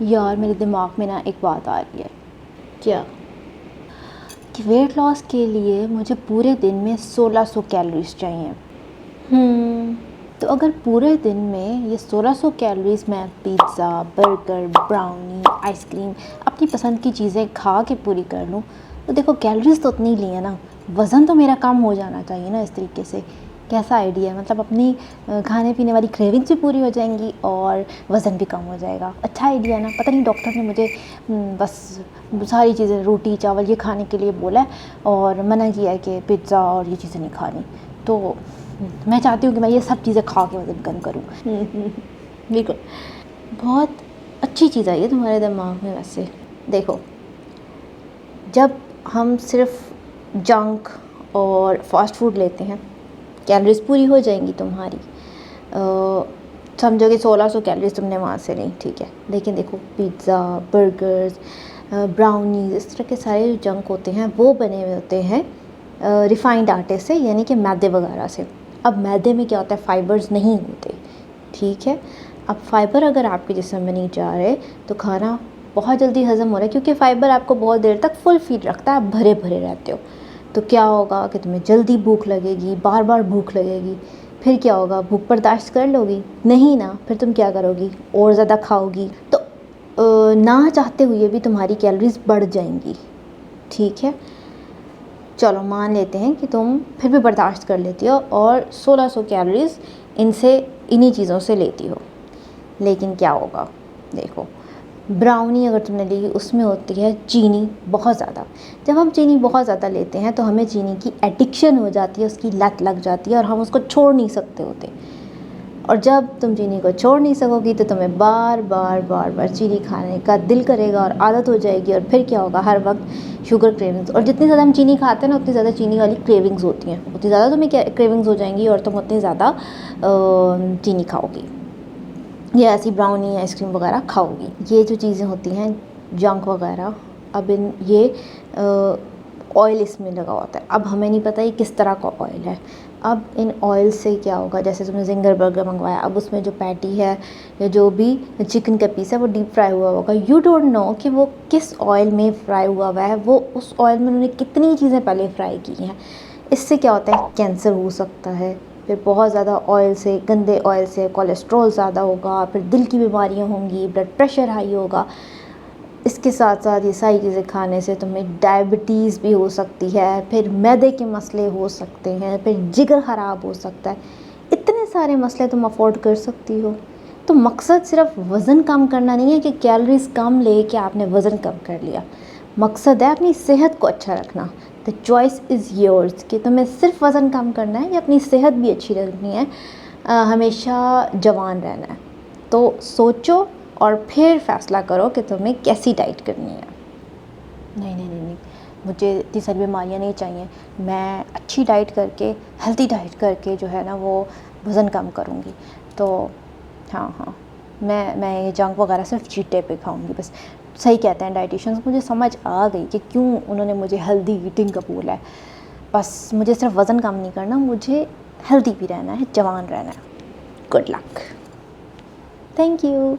यार मेरे दिमाग में ना एक बात आ रही है। क्या? कि वेट लॉस के लिए मुझे पूरे दिन में 1600 कैलोरीज चाहिए। तो अगर पूरे दिन में ये 1600 कैलोरीज मैं पिज़्ज़ा, बर्गर, ब्राउनी, आइसक्रीम, अपनी पसंद की चीज़ें खा के पूरी कर लूँ, तो देखो कैलोरीज तो उतनी ली है ना, वज़न तो मेरा कम हो जाना चाहिए ना इस तरीके से। कैसा आइडिया है? मतलब अपनी खाने पीने वाली क्रेविंग्स भी पूरी हो जाएंगी और वज़न भी कम हो जाएगा। अच्छा आइडिया ना। पता नहीं डॉक्टर ने मुझे बस सारी चीज़ें रोटी चावल ये खाने के लिए बोला है और मना किया है कि पिज़्ज़ा और ये चीज़ें नहीं खानी। तो मैं चाहती हूँ कि मैं ये सब चीज़ें खा के वज़न कम करूँ। बिल्कुल। बहुत अच्छी चीज़ आई है तुम्हारे दिमाग में वैसे। देखो, जब हम सिर्फ जंक और फास्ट फूड लेते हैं, कैलोरीज पूरी हो जाएंगी तुम्हारी। समझो कि 1600 कैलोरीज तुमने वहाँ से ली, ठीक है। लेकिन देखो पिज़्ज़ा, बर्गर्स, ब्राउनीज, इस तरह के सारे जो जंक होते हैं वो बने हुए होते हैं रिफ़ाइंड आटे से, यानी कि मैदे वगैरह से। अब मैदे में क्या होता है, फ़ाइबर्स नहीं होते, ठीक है। अब फ़ाइबर अगर आपके जिस्म में नहीं जा रहे तो खाना बहुत जल्दी हज़म हो रहा है, क्योंकि फ़ाइबर आपको बहुत देर तक फुल फीड रखता है, आप भरे भरे रहते हो। तो क्या होगा कि तुम्हें जल्दी भूख लगेगी, बार बार भूख लगेगी। फिर क्या होगा, भूख बर्दाश्त कर लोगी? नहीं ना। फिर तुम क्या करोगी, और ज़्यादा खाओगी। तो ना चाहते हुए भी तुम्हारी कैलोरीज बढ़ जाएंगी, ठीक है। चलो मान लेते हैं कि तुम फिर भी बर्दाश्त कर लेती हो और 1600 कैलोरीज इन्हीं चीज़ों से लेती हो। लेकिन क्या होगा, देखो ब्राउनी अगर तुमने ली, उसमें होती है चीनी बहुत ज़्यादा। जब हम चीनी बहुत ज़्यादा लेते हैं तो हमें चीनी की एडिक्शन हो जाती है, उसकी लत लग जाती है और हम उसको छोड़ नहीं सकते होते। और जब तुम चीनी को छोड़ नहीं सकोगी तो तुम्हें बार बार बार बार चीनी खाने का दिल करेगा और आदत हो जाएगी। और फिर क्या होगा, हर वक्त शुगर क्रेविंग्स। और जितनी ज़्यादा हम चीनी खाते हैं ना, उतनी ज़्यादा चीनी वाली क्रेविंग्स होती हैं, उतनी ज़्यादा तुम्हें क्या क्रेविंग्स हो जाएंगी और तुम उतनी ज़्यादा चीनी खाओगी या ऐसी ब्राउनी आइसक्रीम वगैरह खाओगी। ये जो चीज़ें होती हैं जंक वगैरह, अब ये ऑयल इसमें लगा होता है। अब हमें नहीं पता ये किस तरह का ऑयल है। अब इन ऑयल से क्या होगा, जैसे तुमने जिंगर बर्गर मंगवाया, अब उसमें जो पैटी है या जो भी चिकन का पीस है वो डीप फ्राई हुआ होगा। यू डोंट नो कि वो किस ऑयल में फ्राई हुआ है, वो उस ऑयल में उन्होंने कितनी चीज़ें पहले फ्राई की हैं। इससे क्या होता है, कैंसर हो सकता है। फिर बहुत ज़्यादा ऑयल से, गंदे ऑयल से कोलेस्ट्रॉल ज़्यादा होगा, फिर दिल की बीमारियां होंगी, ब्लड प्रेशर हाई होगा। इसके साथ साथ ये सारी चीज़ें खाने से तुम्हें डायबिटीज़ भी हो सकती है, फिर मैदे के मसले हो सकते हैं, फिर जिगर ख़राब हो सकता है। इतने सारे मसले तुम अफोर्ड कर सकती हो। तो मकसद सिर्फ वज़न कम करना नहीं है कि कैलोरीज कम ले के आपने वज़न कम कर लिया। मकसद है अपनी सेहत को अच्छा रखना। द चॉइस इज़ योर्स कि तुम्हें सिर्फ वज़न कम करना है या अपनी सेहत भी अच्छी रखनी है, हमेशा जवान रहना है। तो सोचो और फिर फैसला करो कि तुम्हें कैसी डाइट करनी है। नहीं नहीं नहीं नहीं, मुझे इतनी सारी बीमारियाँ नहीं चाहिए। मैं अच्छी डाइट करके, हेल्दी डाइट करके जो है ना वो वज़न कम करूँगी। तो हाँ हाँ, मैं ये जंक वगैरह सिर्फ चीट डे पे खाऊँगी बस। सही कहते हैं डाइटिशियंस, मुझे समझ आ गई कि क्यों उन्होंने मुझे हेल्दी ईटिंग का बोला है। बस मुझे सिर्फ वज़न कम नहीं करना, मुझे हेल्दी भी रहना है, जवान रहना है। Good luck. Thank you.